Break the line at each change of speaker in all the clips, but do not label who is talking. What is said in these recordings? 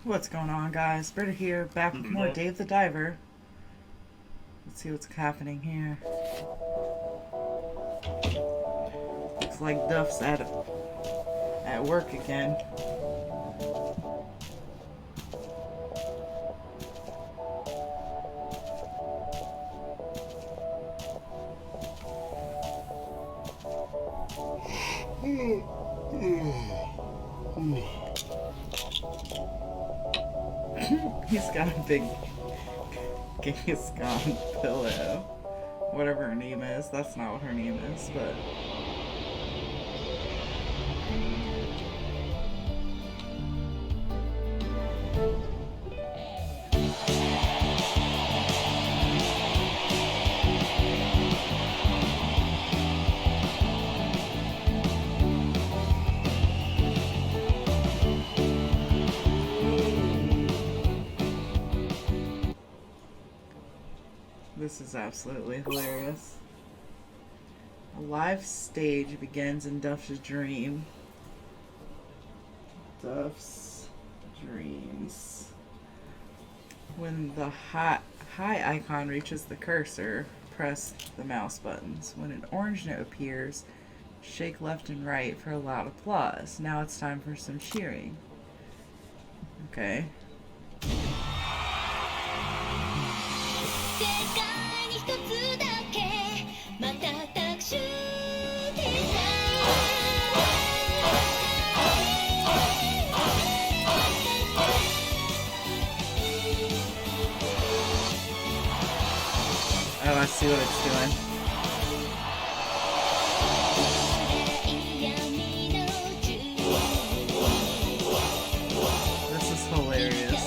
What's going on, guys? Britta here, back with more Dave the Diver. Let's see what's happening here. Looks like Duff's at work again. He's got a big Gaviscon pillow. Whatever her name is. That's not what her name is, but... This is absolutely hilarious. A live stage begins in Duff's dream. Duff's dreams. When the high icon reaches the cursor, press the mouse buttons. When an orange note appears, shake left and right for a loud applause. Now it's time for some cheering. Okay. Oh, I see what it's doing. This is hilarious.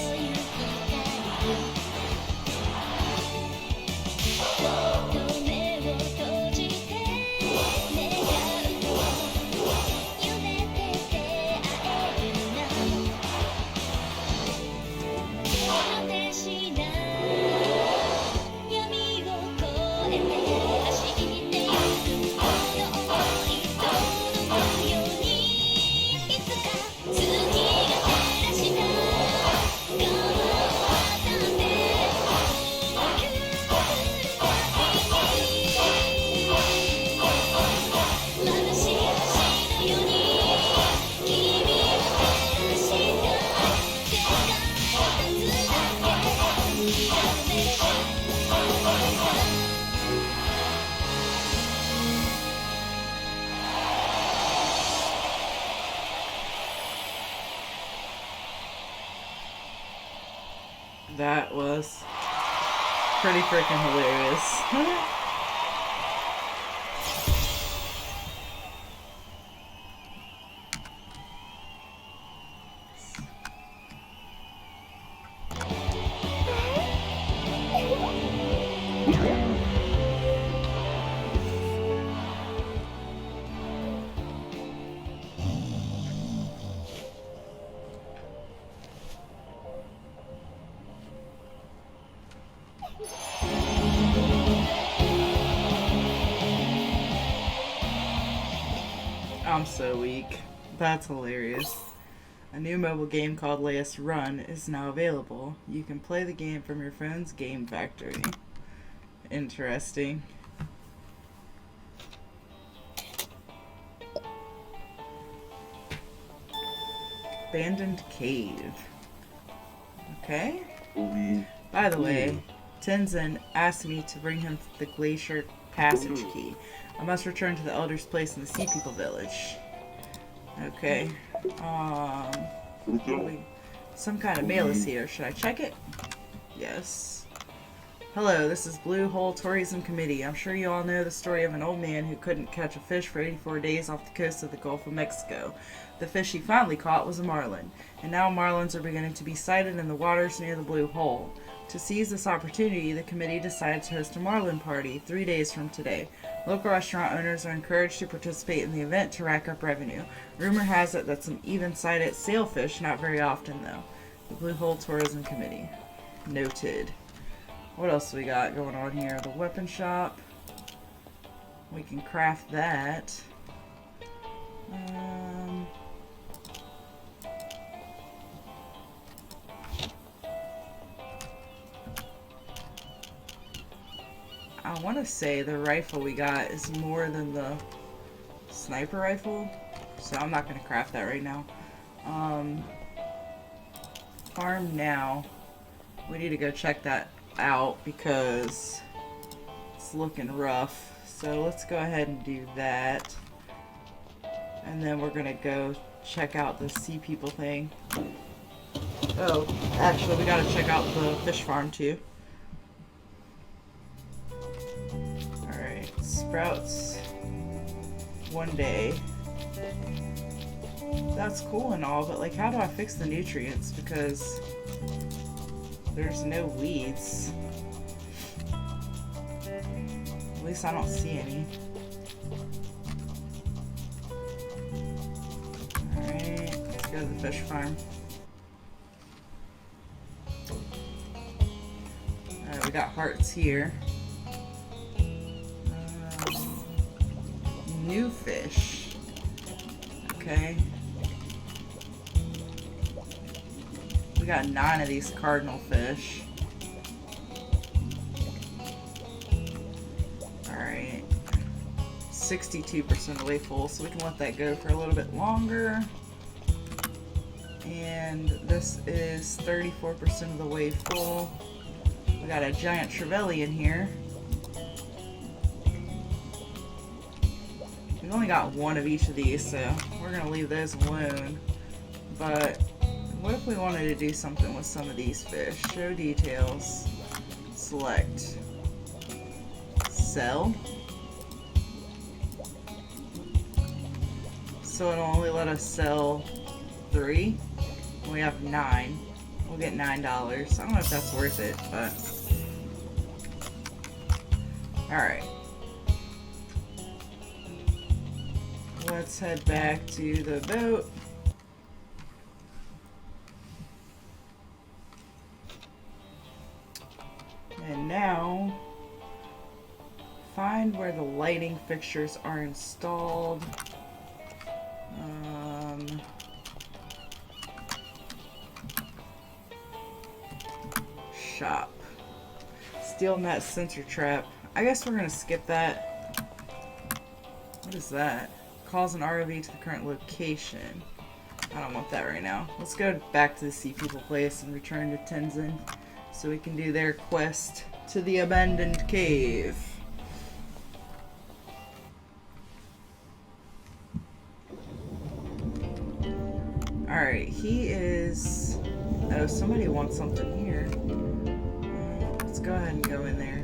That was pretty freaking hilarious. I'm so weak. That's hilarious. A new mobile game called Latest Run is now available. You can play the game from your phone's game factory. Interesting. Abandoned cave. Okay. By the way, Tenzin asked me to bring him the glacier passage key. I must return to the Elder's place in the Sea People village. Okay. Some kind of mail is here. Should I check it? Yes. Hello, this is Blue Hole Tourism Committee. I'm sure you all know the story of an old man who couldn't catch a fish for 84 days off the coast of the Gulf of Mexico. The fish he finally caught was a marlin, and now marlins are beginning to be sighted in the waters near the Blue Hole. To seize this opportunity, the committee decided to host a marlin party 3 days from today. Local restaurant owners are encouraged to participate in the event to rack up revenue. Rumor has it that some even sighted sailfish, not very often though. The Blue Hole Tourism Committee. Noted. What else we got going on here? The weapon shop. We can craft that. I want to say the rifle we got is more than the sniper rifle, so I'm not going to craft that right now. Farm now. We need to go check that out because it's looking rough. So let's go ahead and do that. And then we're going to go check out the sea people thing. Oh, actually, we got to check out the fish farm too. Alright, sprouts. 1 day. That's cool and all, but like, how do I fix the nutrients? Because there's no weeds. At least I don't see any. Alright, let's go to the fish farm. Alright, we got hearts here. New fish. Okay. We got 9 of these cardinal fish. Alright. 62% of the way full, so we can let that go for a little bit longer. And this is 34% of the way full. We got a giant trevally in here. We've only got 1 of each of these, so we're going to leave those alone. But what if we wanted to do something with some of these fish? Show details. Select. Sell. So it'll only let us sell 3. We have 9. We'll get $9. I don't know if that's worth it, but... Alright. Let's head back to the boat. And now, find where the lighting fixtures are installed. Shop. Steel net sensor trap. I guess we're gonna skip that. What is that? Calls an ROV to the current location. I don't want that right now. Let's go back to the Sea People place and return to Tenzin so we can do their quest to the abandoned cave. Alright, he is... Oh, somebody wants something here. Let's go ahead and go in there.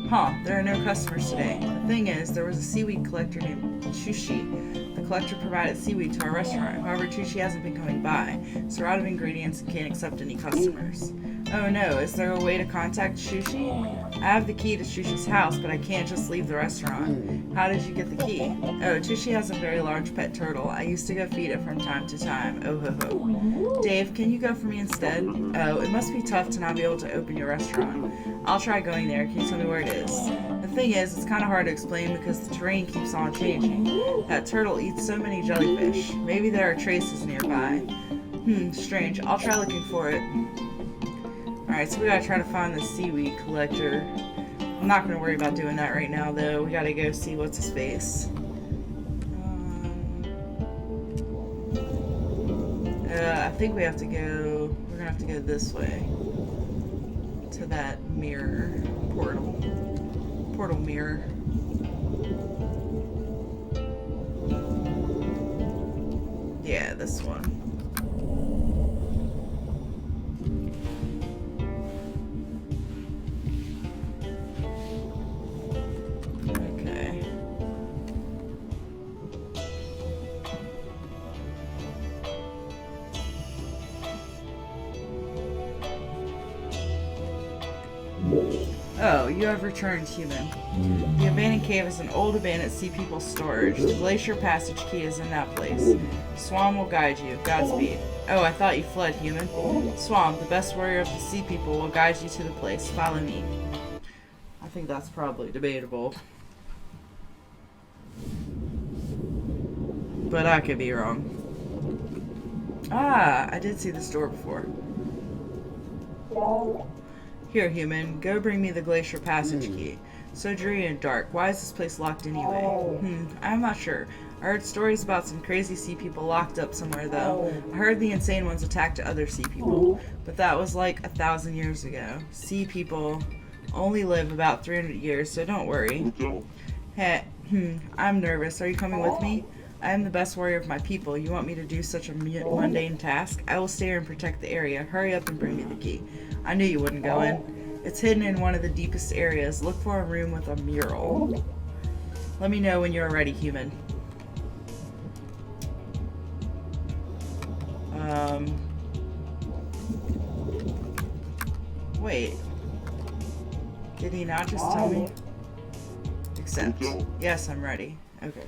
Huh, there are no customers today. The thing is, there was a seaweed collector named Sushi. The collector provided seaweed to our restaurant. However, Sushi hasn't been coming by. It's out of ingredients and can't accept any customers. Oh no, is there a way to contact Sushi? I have the key to Sushi's house, but I can't just leave the restaurant. How did you get the key? Oh, Sushi has a very large pet turtle. I used to go feed it from time to time. Oh ho ho. Dave, can you go for me instead? Oh, it must be tough to not be able to open your restaurant. I'll try going there. Can you tell me where it is? The thing is, it's kind of hard to explain because the terrain keeps on changing. That turtle eats so many jellyfish. Maybe there are traces nearby. Strange. I'll try looking for it. Alright, so we gotta try to find the seaweed collector. I'm not gonna worry about doing that right now, though. We gotta go see what's his face. I think we have to go... We're gonna have to go this way. To that mirror. Portal mirror. Yeah, this one. Okay. Oh, you have returned, human. The abandoned cave is an old abandoned sea people storage. The glacier passage key is in that place. Swam will guide you. Godspeed. Oh, I thought you fled, human. Swam, the best warrior of the sea people, will guide you to the place. Follow me. I think that's probably debatable. But I could be wrong. Ah, I did see this door before. Here, human, go bring me the glacier passage key. So dreary and dark. Why is this place locked anyway? I'm not sure. I heard stories about some crazy sea people locked up somewhere, though. I heard the insane ones attacked other sea people, but that was like 1,000 years ago. Sea people only live about 300 years, so don't worry. Hey, I'm nervous. Are you coming with me? I am the best warrior of my people. You want me to do such a mundane task? I will stay here and protect the area. Hurry up and bring me the key. I knew you wouldn't go in. It's hidden in one of the deepest areas. Look for a room with a mural. Let me know when you're ready, human. Wait. Did he not just tell me? Accept. Yes, I'm ready. Okay.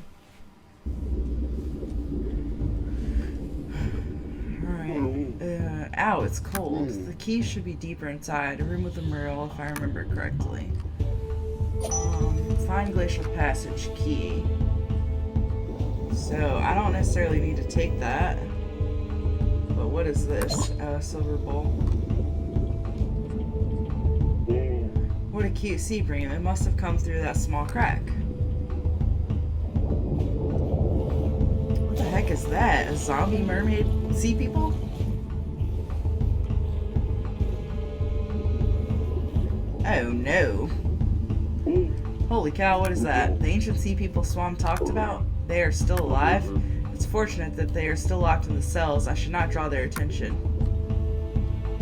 Alright. Ow, it's cold. The key should be deeper inside. A room with a mural, if I remember correctly. Find glacial passage key. So, I don't necessarily need to take that. But what is this? Silver bowl. What a cute sea bream. It must have come through that small crack. What the heck is that? A zombie mermaid sea people? Oh no. Holy cow, what is that? The ancient sea people Swam talked about? They are still alive? It's fortunate that they are still locked in the cells. I should not draw their attention.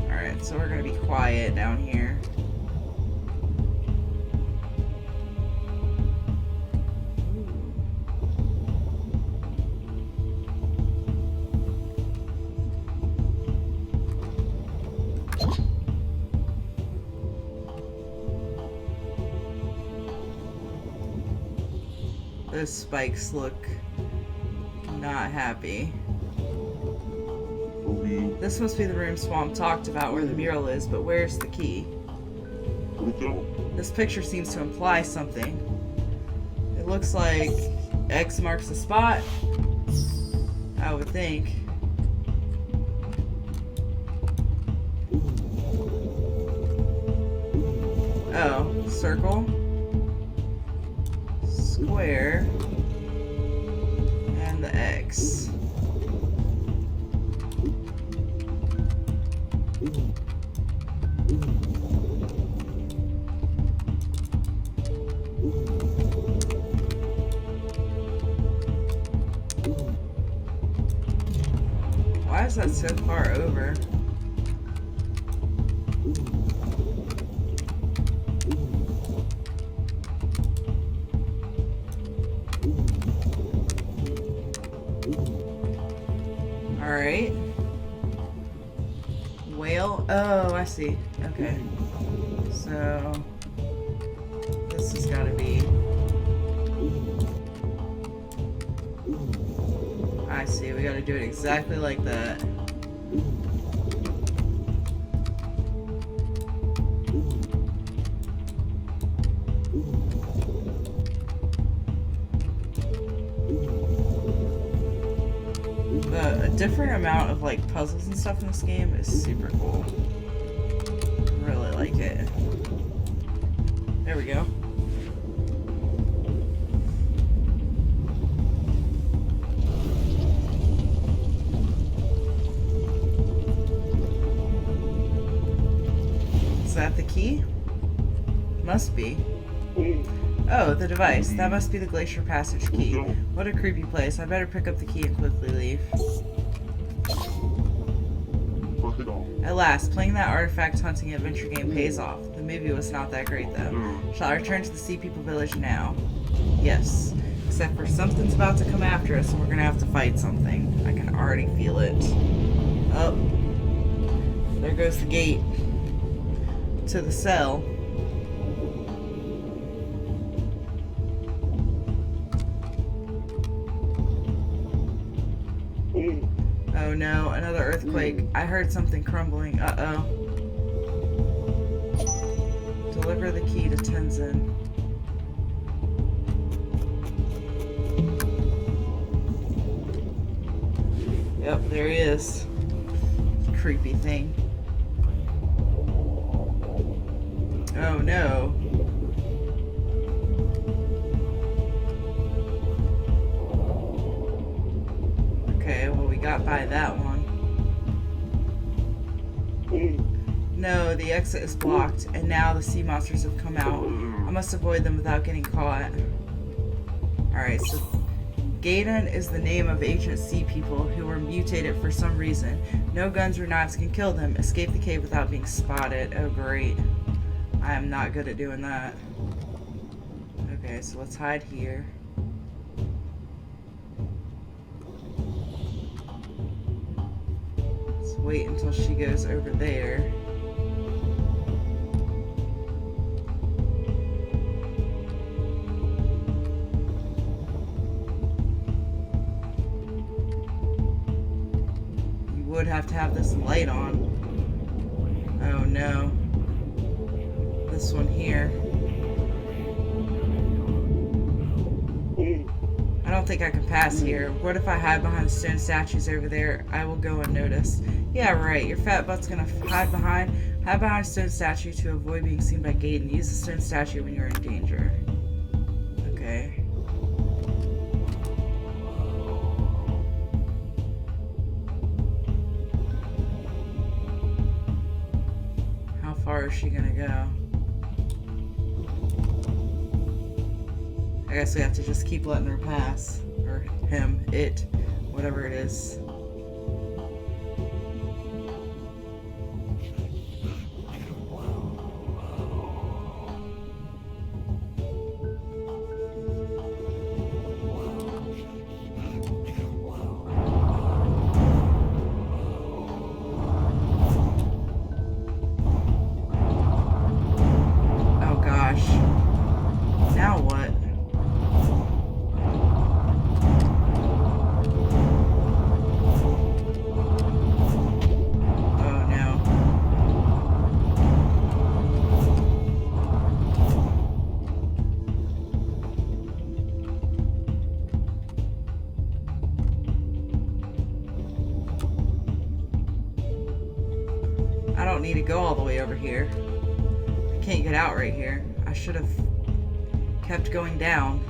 Alright, so we're gonna be quiet down here. Those spikes look not happy. This must be the room Swamp talked about where the mural is, but where's the key? This picture seems to imply something. It looks like X marks the spot, I would think. Oh, circle, square, and the X. Why is that so far over? Alright. Whale? Oh, I see. Okay. So, this has got to be... I see. We got to do it exactly like that. A different amount of like puzzles and stuff in this game is super cool. Really like it. There we go. Is that the key? Must be. Oh, the device. That must be the glacier passage key. What a creepy place. I better pick up the key and quickly leave. At last, playing that artifact hunting adventure game pays off. The movie was not that great though. Shall I return to the Sea People village now? Yes. Except for something's about to come after us and we're gonna have to fight something. I can already feel it. Oh. There goes the gate. To the cell. Oh no, another earthquake. I heard something crumbling. Uh-oh. Deliver the key to Tenzin. Yep, there he is. Creepy thing. Oh no. Okay, well we got by that one. No, the exit is blocked, and now the sea monsters have come out. I must avoid them without getting caught. Alright, so Gaiden is the name of ancient sea people who were mutated for some reason. No guns or knives can kill them. Escape the cave without being spotted. Oh great. I am not good at doing that. Okay, so let's hide here. Let's wait until she goes over there. Would have to have this light on. Oh no. This one here. I don't think I can pass here. What if I hide behind the stone statues over there? I will go unnoticed. Yeah, right. Your fat butt's gonna hide behind a stone statue to avoid being seen by Gaiden. Use the stone statue when you're in danger. Okay. How far is she gonna go? I guess we have to just keep letting her pass. Or him, it, whatever it is. Oh gosh. Now what? I don't need to go all the way over here. I can't get out right here. I should have kept going down.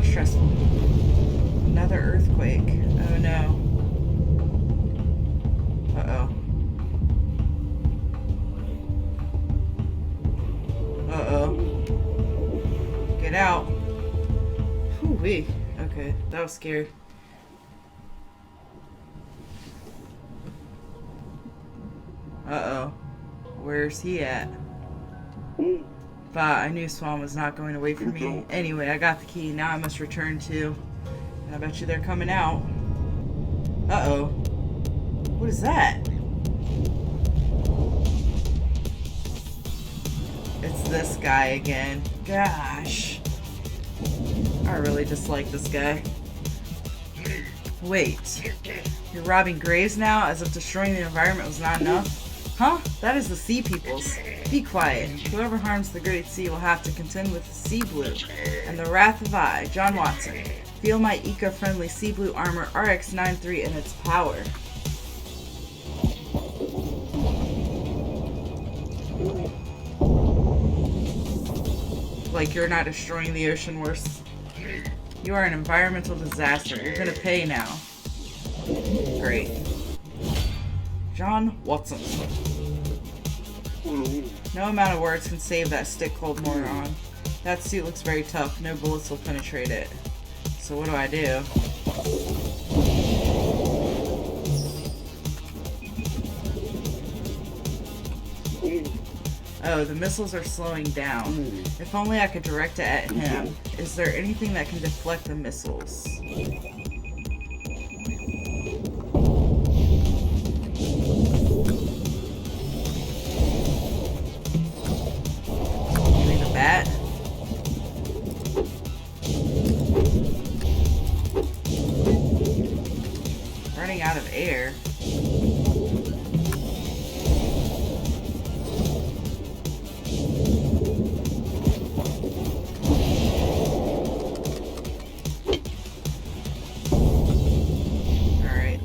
Stressful. Another earthquake. Oh no. Uh-oh. Uh-oh. Get out. Whew-wee. Okay, that was scary. Uh-oh. Where's he at? But I knew Swan was not going to wait for me. Anyway, I got the key. Now I must return to... And I bet you they're coming out. Uh-oh. What is that? It's this guy again. Gosh. I really dislike this guy. Wait. You're robbing graves now as if destroying the environment was not enough? Huh? That is the sea peoples. Be quiet. Whoever harms the great sea will have to contend with the sea blue and the wrath of I, John Watson. Feel my eco-friendly sea blue armor RX-93 and its power. Like you're not destroying the ocean worse. You are an environmental disaster. You're gonna pay now. Great. John Watson. No amount of words can save that stick-cold moron. That suit looks very tough. No bullets will penetrate it. So what do I do? Oh, the missiles are slowing down. If only I could direct it at him. Is there anything that can deflect the missiles? Maybe the bat? Running out of air.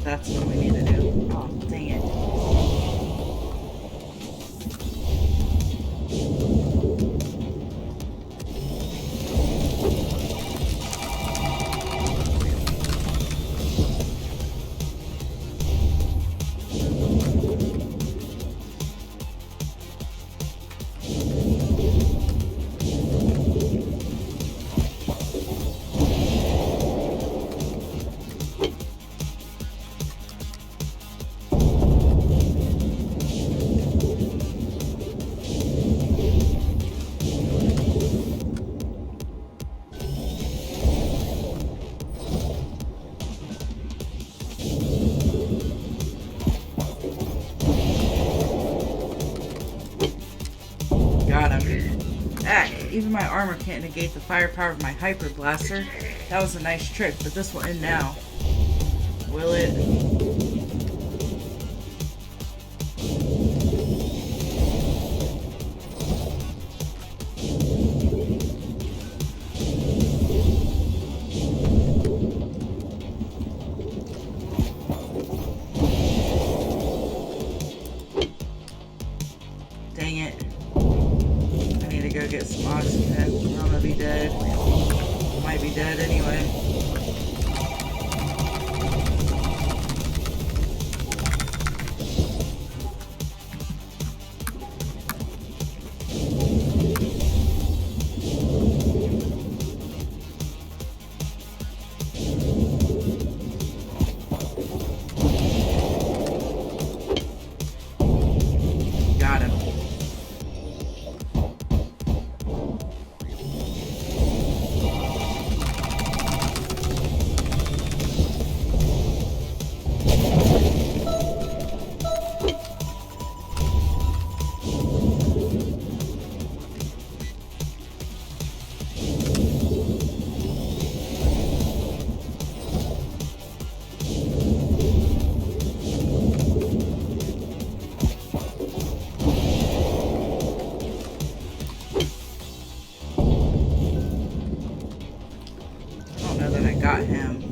That's what we need to do. Oh, dang it. Got him. Ah, even my armor can't negate the firepower of my hyper blaster. That was a nice trick, but this will end now. Will it? Dang it. I need to go get some oxygen. I'm gonna be dead. Might be dead anyway. Got him. Got him.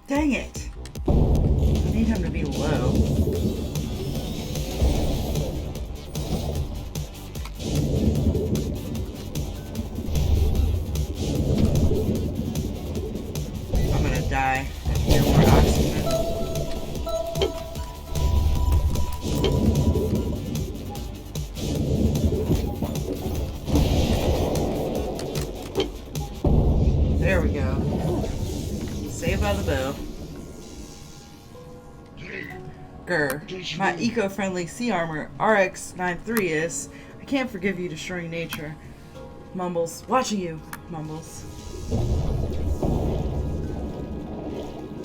Dang it. I need him to be low. I'm gonna die. I need more oxygen. There we go. Saved by the bell. Grr. My eco-friendly sea armor RX-93 is. I can't forgive you destroying nature. Mumbles. Watching you. Mumbles.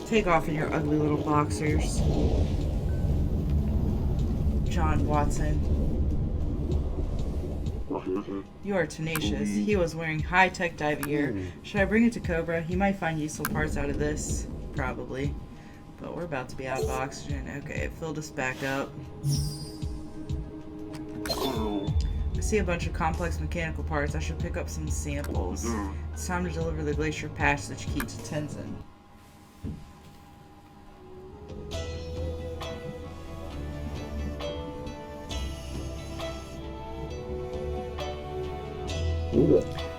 Take off in your ugly little boxers. John Watson. You are tenacious. He was wearing high-tech diving gear. Should I bring it to Cobra? He might find useful parts out of this. Probably. But we're about to be out of oxygen. Okay, it filled us back up. I see a bunch of complex mechanical parts. I should pick up some samples. It's time to deliver the glacier passage key to Tenzin.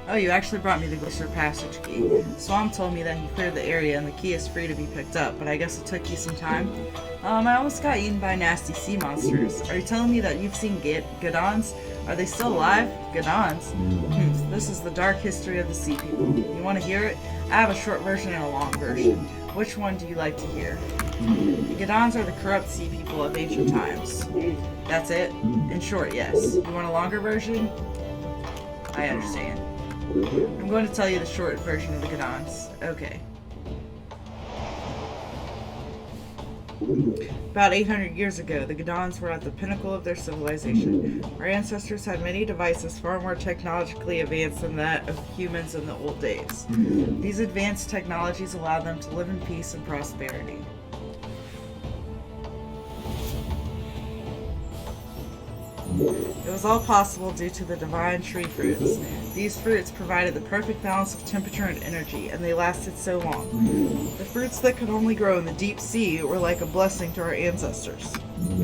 Oh, you actually brought me the Glacier Passage key. Swam told me that he cleared the area and the key is free to be picked up, but I guess it took you some time. I almost got eaten by nasty sea monsters. Are you telling me that you've seen Gadons? Are they still alive? Gadons? This is the dark history of the sea people. You want to hear it? I have a short version and a long version. Which one do you like to hear? The Gadons are the corrupt sea people of ancient times. That's it? In short, yes. You want a longer version? I understand. I'm going to tell you the short version of the Gadons. Okay. About 800 years ago, the Gadons were at the pinnacle of their civilization. Our ancestors had many devices far more technologically advanced than that of humans in the old days. These advanced technologies allowed them to live in peace and prosperity. It was all possible due to the divine tree fruits. These fruits provided the perfect balance of temperature and energy, and they lasted so long. The fruits that could only grow in the deep sea were like a blessing to our ancestors.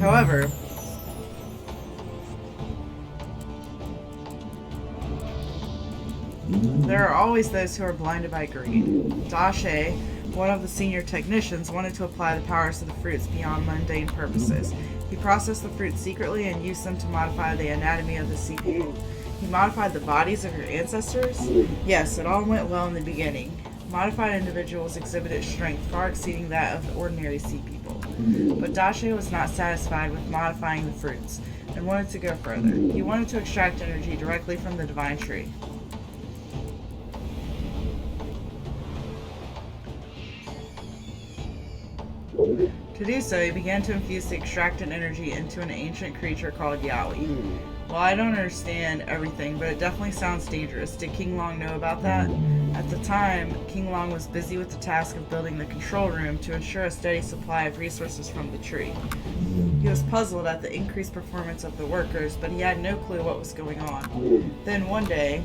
However, there are always those who are blinded by greed. Dashe, one of the senior technicians, wanted to apply the powers of the fruits beyond mundane purposes. He processed the fruits secretly and used them to modify the anatomy of the sea people. He modified the bodies of your ancestors? Yes, it all went well in the beginning. Modified individuals exhibited strength far exceeding that of ordinary sea people. But Dashe was not satisfied with modifying the fruits and wanted to go further. He wanted to extract energy directly from the divine tree. To do so, he began to infuse the extracted energy into an ancient creature called Yaoi. Well, I don't understand everything, but it definitely sounds dangerous. Did King Long know about that? At the time, King Long was busy with the task of building the control room to ensure a steady supply of resources from the tree. He was puzzled at the increased performance of the workers, but he had no clue what was going on. Then one day,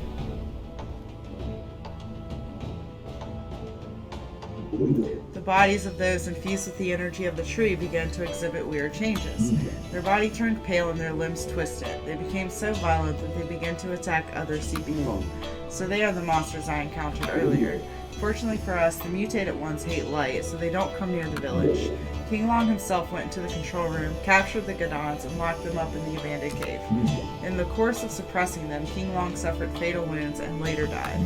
the bodies of those infused with the energy of the tree began to exhibit weird changes. Their body turned pale and their limbs twisted. They became so violent that they began to attack other sea people. So they are the monsters I encountered earlier. Fortunately for us, the mutated ones hate light, so they don't come near the village. King Long himself went into the control room, captured the Gadons, and locked them up in the abandoned cave. In the course of suppressing them, King Long suffered fatal wounds and later died.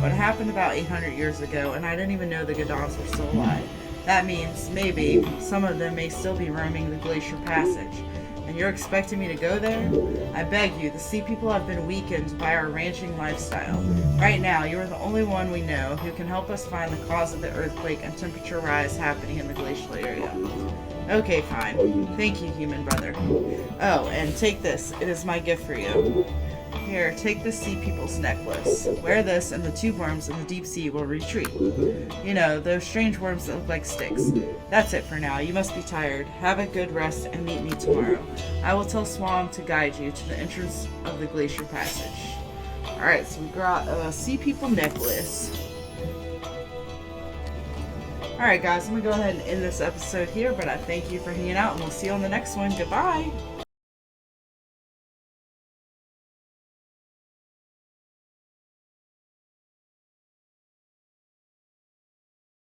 But it happened about 800 years ago, and I didn't even know the Gadons were still alive. That means, maybe, some of them may still be roaming the Glacier Passage. And you're expecting me to go there? I beg you, the sea people have been weakened by our ranching lifestyle. Right now, you are the only one we know who can help us find the cause of the earthquake and temperature rise happening in the glacial area. Okay, fine. Thank you, human brother. Oh, and take this. It is my gift for you. Here, take this sea people's necklace. Wear this and the tube worms in the deep sea will retreat. You know, those strange worms that look like sticks. That's it for now. You must be tired. Have a good rest and meet me tomorrow. I will tell Swam to guide you to the entrance of the Glacier Passage. Alright, so we got a sea people necklace. Alright guys, I'm going to go ahead and end this episode here, but I thank you for hanging out and we'll see you on the next one. Goodbye!